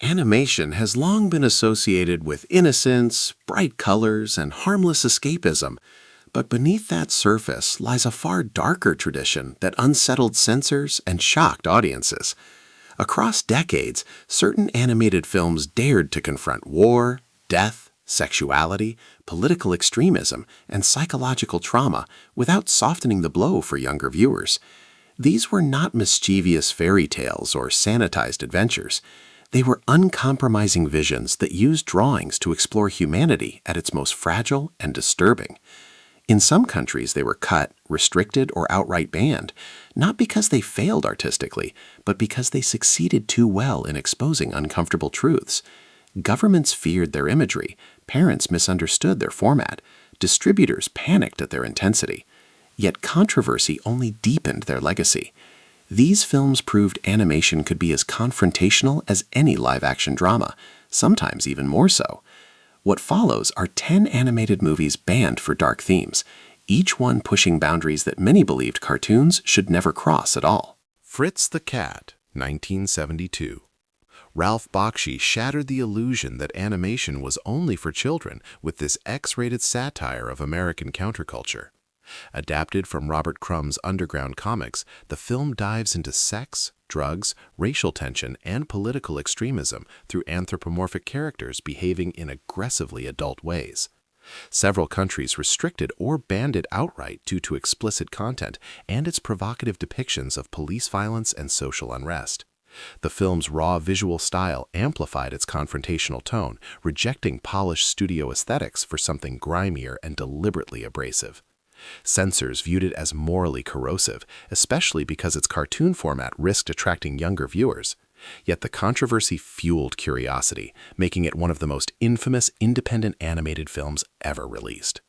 Animation has long been associated with innocence, bright colors, and harmless escapism, but beneath that surface lies a far darker tradition that unsettled censors and shocked audiences. Across decades, certain animated films dared to confront war, death, sexuality, political extremism, and psychological trauma without softening the blow for younger viewers. These were not mischievous fairy tales or sanitized adventures. They were uncompromising visions that used drawings to explore humanity at its most fragile and disturbing. In some countries, they were cut, restricted, or outright banned, not because they failed artistically, but because they succeeded too well in exposing uncomfortable truths. Governments feared their imagery, parents misunderstood their format, distributors panicked at their intensity. Yet controversy only deepened their legacy. These films proved animation could be as confrontational as any live-action drama, sometimes even more so. What follows are 10 animated movies banned for dark themes, each one pushing boundaries that many believed cartoons should never cross at all. Fritz the Cat, 1972. Ralph Bakshi shattered the illusion that animation was only for children with this X-rated satire of American counterculture. Adapted from Robert Crumb's underground comics, the film dives into sex, drugs, racial tension, and political extremism through anthropomorphic characters behaving in aggressively adult ways. Several countries restricted or banned it outright due to explicit content and its provocative depictions of police violence and social unrest. The film's raw visual style amplified its confrontational tone, rejecting polished studio aesthetics for something grimier and deliberately abrasive. Censors viewed it as morally corrosive, especially because its cartoon format risked attracting younger viewers. Yet the controversy fueled curiosity, making it one of the most infamous independent animated films ever released.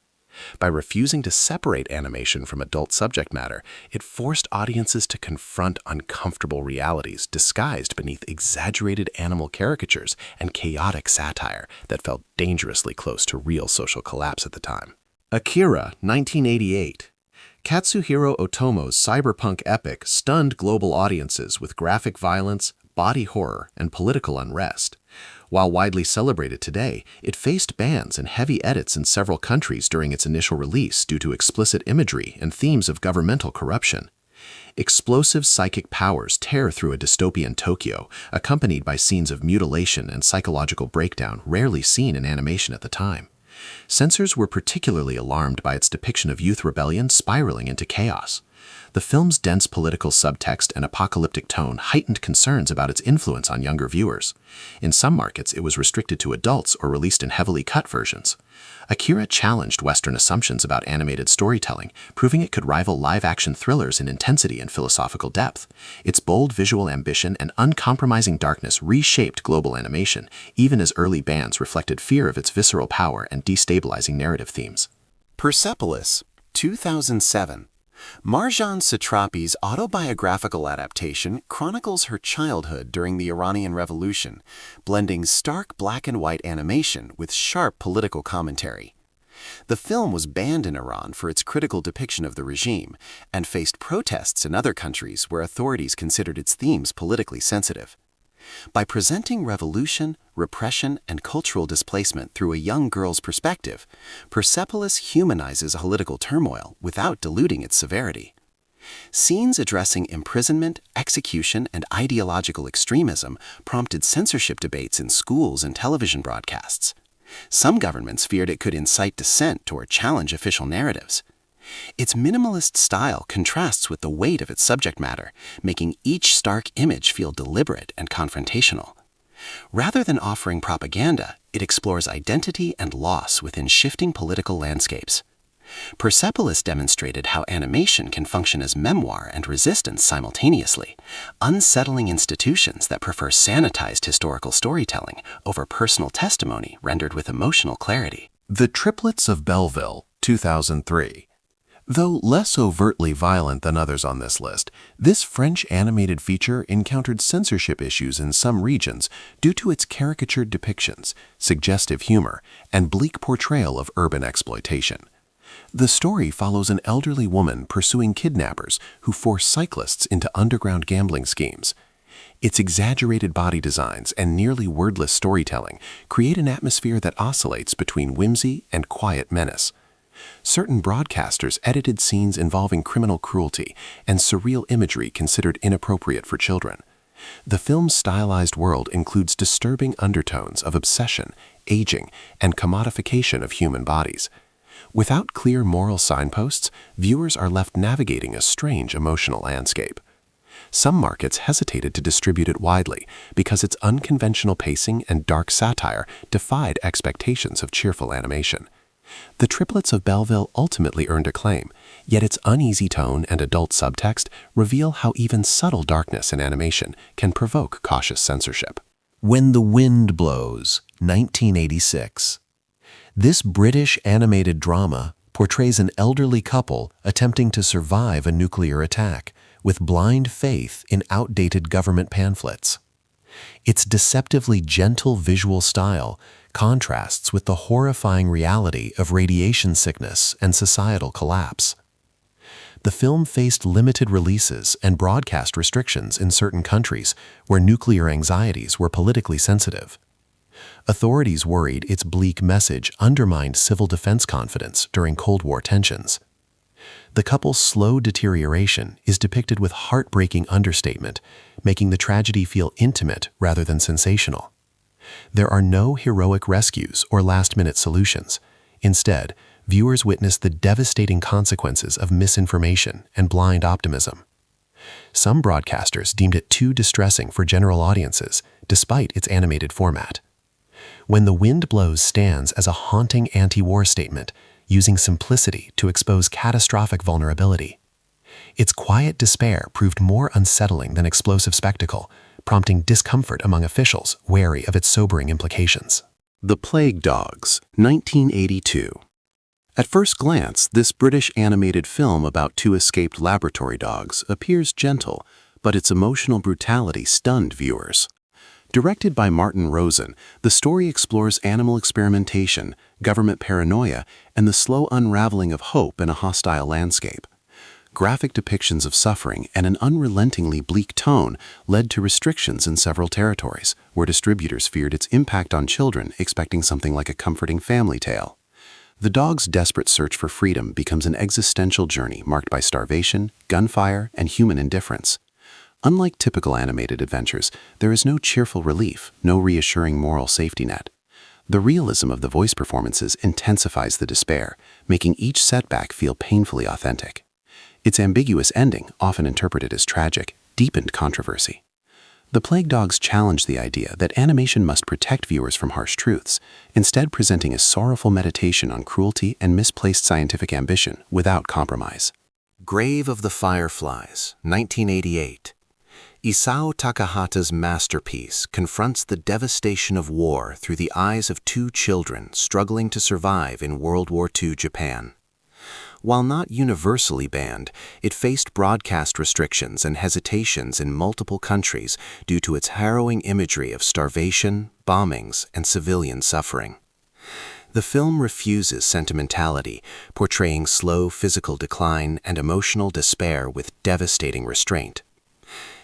By refusing to separate animation from adult subject matter, it forced audiences to confront uncomfortable realities disguised beneath exaggerated animal caricatures and chaotic satire that felt dangerously close to real social collapse at the time. Akira, 1988. Katsuhiro Otomo's cyberpunk epic stunned global audiences with graphic violence, body horror, and political unrest. While widely celebrated today, it faced bans and heavy edits in several countries during its initial release due to explicit imagery and themes of governmental corruption. Explosive psychic powers tear through a dystopian Tokyo, accompanied by scenes of mutilation and psychological breakdown rarely seen in animation at the time. Censors were particularly alarmed by its depiction of youth rebellion spiraling into chaos. The film's dense political subtext and apocalyptic tone heightened concerns about its influence on younger viewers. In some markets, it was restricted to adults or released in heavily cut versions. Akira challenged Western assumptions about animated storytelling, proving it could rival live-action thrillers in intensity and philosophical depth. Its bold visual ambition and uncompromising darkness reshaped global animation, even as early bans reflected fear of its visceral power and destabilizing narrative themes. Persepolis, 2007. Marjane Satrapi's autobiographical adaptation chronicles her childhood during the Iranian Revolution, blending stark black-and-white animation with sharp political commentary. The film was banned in Iran for its critical depiction of the regime and faced protests in other countries where authorities considered its themes politically sensitive. By presenting revolution, repression, and cultural displacement through a young girl's perspective, Persepolis humanizes political turmoil without diluting its severity. Scenes addressing imprisonment, execution, and ideological extremism prompted censorship debates in schools and television broadcasts. Some governments feared it could incite dissent or challenge official narratives. Its minimalist style contrasts with the weight of its subject matter, making each stark image feel deliberate and confrontational. Rather than offering propaganda, it explores identity and loss within shifting political landscapes. Persepolis demonstrated how animation can function as memoir and resistance simultaneously, unsettling institutions that prefer sanitized historical storytelling over personal testimony rendered with emotional clarity. The Triplets of Belleville, 2003. Though less overtly violent than others on this list, this French animated feature encountered censorship issues in some regions due to its caricatured depictions, suggestive humor, and bleak portrayal of urban exploitation. The story follows an elderly woman pursuing kidnappers who force cyclists into underground gambling schemes. Its exaggerated body designs and nearly wordless storytelling create an atmosphere that oscillates between whimsy and quiet menace. Certain broadcasters edited scenes involving criminal cruelty and surreal imagery considered inappropriate for children. The film's stylized world includes disturbing undertones of obsession, aging, and commodification of human bodies. Without clear moral signposts, viewers are left navigating a strange emotional landscape. Some markets hesitated to distribute it widely because its unconventional pacing and dark satire defied expectations of cheerful animation. The Triplets of Belleville ultimately earned acclaim, yet its uneasy tone and adult subtext reveal how even subtle darkness in animation can provoke cautious censorship. When the Wind Blows, 1986. This British animated drama portrays an elderly couple attempting to survive a nuclear attack with blind faith in outdated government pamphlets. Its deceptively gentle visual style contrasts with the horrifying reality of radiation sickness and societal collapse. The film faced limited releases and broadcast restrictions in certain countries where nuclear anxieties were politically sensitive. Authorities worried its bleak message undermined civil defense confidence during Cold War tensions. The couple's slow deterioration is depicted with heartbreaking understatement, making the tragedy feel intimate rather than sensational. There are no heroic rescues or last-minute solutions. Instead, viewers witness the devastating consequences of misinformation and blind optimism. Some broadcasters deemed it too distressing for general audiences, despite its animated format. When the Wind Blows stands as a haunting anti-war statement, using simplicity to expose catastrophic vulnerability. Its quiet despair proved more unsettling than explosive spectacle, prompting discomfort among officials wary of its sobering implications. The Plague Dogs, 1982. At first glance, this British animated film about two escaped laboratory dogs appears gentle, but its emotional brutality stunned viewers. Directed by Martin Rosen, the story explores animal experimentation, government paranoia, and the slow unraveling of hope in a hostile landscape. Graphic depictions of suffering and an unrelentingly bleak tone led to restrictions in several territories, where distributors feared its impact on children, expecting something like a comforting family tale. The dog's desperate search for freedom becomes an existential journey marked by starvation, gunfire, and human indifference. Unlike typical animated adventures, there is no cheerful relief, no reassuring moral safety net. The realism of the voice performances intensifies the despair, making each setback feel painfully authentic. Its ambiguous ending, often interpreted as tragic, deepened controversy. The Plague Dogs challenged the idea that animation must protect viewers from harsh truths, instead presenting a sorrowful meditation on cruelty and misplaced scientific ambition without compromise. Grave of the Fireflies, 1988. Isao Takahata's masterpiece confronts the devastation of war through the eyes of two children struggling to survive in World War II Japan. While not universally banned, it faced broadcast restrictions and hesitations in multiple countries due to its harrowing imagery of starvation, bombings, and civilian suffering. The film refuses sentimentality, portraying slow physical decline and emotional despair with devastating restraint.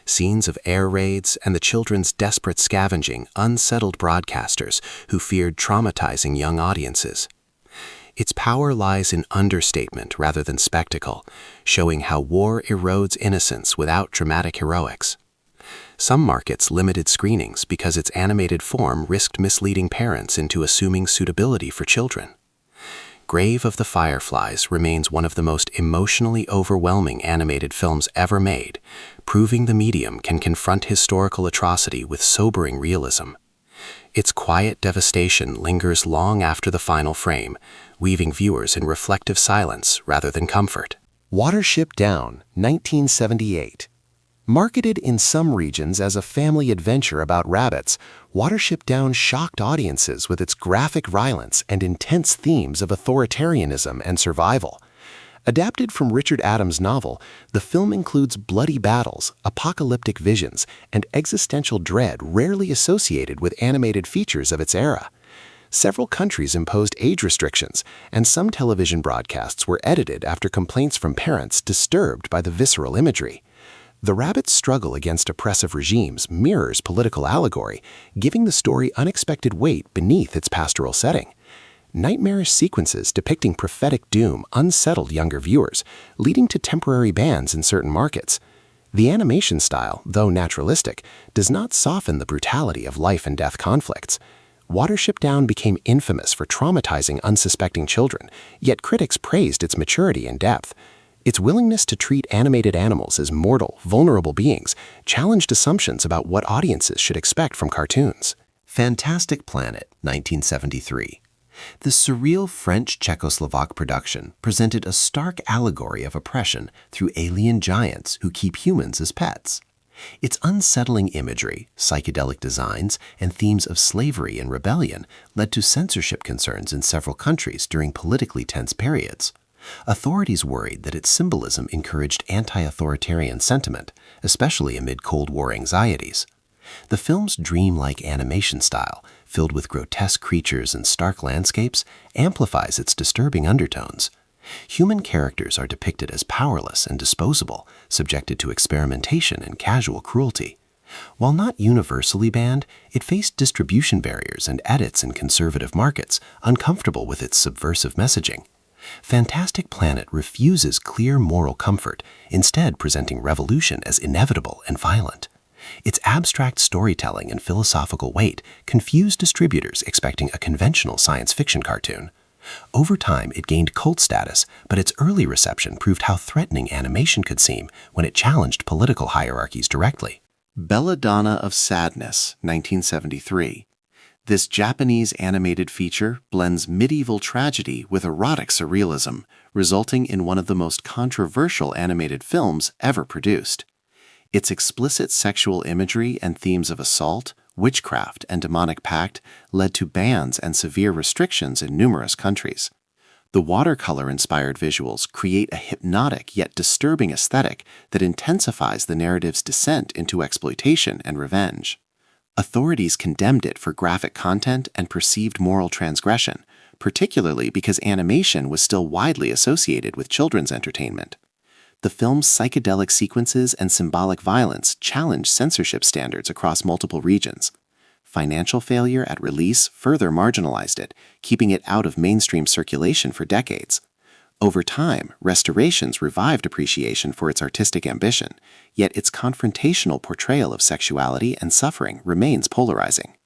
Scenes of air raids and the children's desperate scavenging unsettled broadcasters who feared traumatizing young audiences. Its power lies in understatement rather than spectacle, showing how war erodes innocence without dramatic heroics. Some markets limited screenings because its animated form risked misleading parents into assuming suitability for children. Grave of the Fireflies remains one of the most emotionally overwhelming animated films ever made, proving the medium can confront historical atrocity with sobering realism. Its quiet devastation lingers long after the final frame, weaving viewers in reflective silence rather than comfort. Watership Down, 1978. Marketed in some regions as a family adventure about rabbits, Watership Down shocked audiences with its graphic violence and intense themes of authoritarianism and survival. Adapted from Richard Adams' novel, the film includes bloody battles, apocalyptic visions, and existential dread rarely associated with animated features of its era. Several countries imposed age restrictions, and some television broadcasts were edited after complaints from parents disturbed by the visceral imagery. The rabbit's struggle against oppressive regimes mirrors political allegory, giving the story unexpected weight beneath its pastoral setting. Nightmarish sequences depicting prophetic doom unsettled younger viewers, leading to temporary bans in certain markets. The animation style, though naturalistic, does not soften the brutality of life and death conflicts. Watership Down became infamous for traumatizing unsuspecting children, yet critics praised its maturity and depth. Its willingness to treat animated animals as mortal, vulnerable beings challenged assumptions about what audiences should expect from cartoons. Fantastic Planet, 1973. The surreal French-Czechoslovak production presented a stark allegory of oppression through alien giants who keep humans as pets. Its unsettling imagery, psychedelic designs, and themes of slavery and rebellion led to censorship concerns in several countries during politically tense periods. Authorities worried that its symbolism encouraged anti-authoritarian sentiment, especially amid Cold War anxieties. The film's dreamlike animation style, filled with grotesque creatures and stark landscapes, amplifies its disturbing undertones. Human characters are depicted as powerless and disposable, subjected to experimentation and casual cruelty. While not universally banned, it faced distribution barriers and edits in conservative markets, uncomfortable with its subversive messaging. Fantastic Planet refuses clear moral comfort, instead presenting revolution as inevitable and violent. Its abstract storytelling and philosophical weight confused distributors expecting a conventional science fiction cartoon. Over time, it gained cult status, but its early reception proved how threatening animation could seem when it challenged political hierarchies directly. Belladonna of Sadness, 1973. This Japanese animated feature blends medieval tragedy with erotic surrealism, resulting in one of the most controversial animated films ever produced. Its explicit sexual imagery and themes of assault, witchcraft, and demonic pact led to bans and severe restrictions in numerous countries. The watercolor-inspired visuals create a hypnotic yet disturbing aesthetic that intensifies the narrative's descent into exploitation and revenge. Authorities condemned it for graphic content and perceived moral transgression, particularly because animation was still widely associated with children's entertainment. The film's psychedelic sequences and symbolic violence challenged censorship standards across multiple regions. Financial failure at release further marginalized it, keeping it out of mainstream circulation for decades. Over time, restorations revived appreciation for its artistic ambition, yet its confrontational portrayal of sexuality and suffering remains polarizing.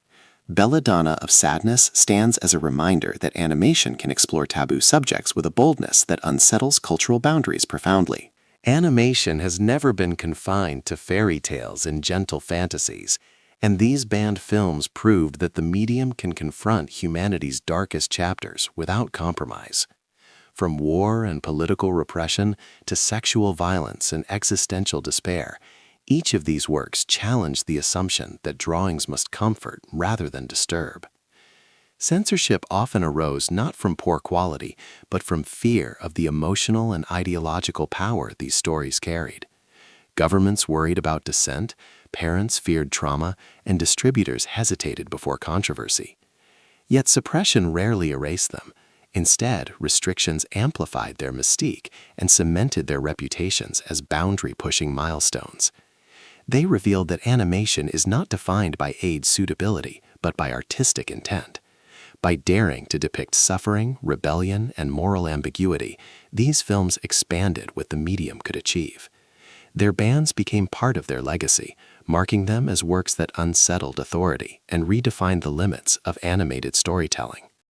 Belladonna of Sadness stands as a reminder that animation can explore taboo subjects with a boldness that unsettles cultural boundaries profoundly. Animation has never been confined to fairy tales and gentle fantasies, and these banned films proved that the medium can confront humanity's darkest chapters without compromise. From war and political repression to sexual violence and existential despair, each of these works challenged the assumption that drawings must comfort rather than disturb. Censorship often arose not from poor quality, but from fear of the emotional and ideological power these stories carried. Governments worried about dissent, parents feared trauma, and distributors hesitated before controversy. Yet suppression rarely erased them. Instead, restrictions amplified their mystique and cemented their reputations as boundary-pushing milestones. They revealed that animation is not defined by age suitability, but by artistic intent. By daring to depict suffering, rebellion, and moral ambiguity, these films expanded what the medium could achieve. Their bans became part of their legacy, marking them as works that unsettled authority and redefined the limits of animated storytelling.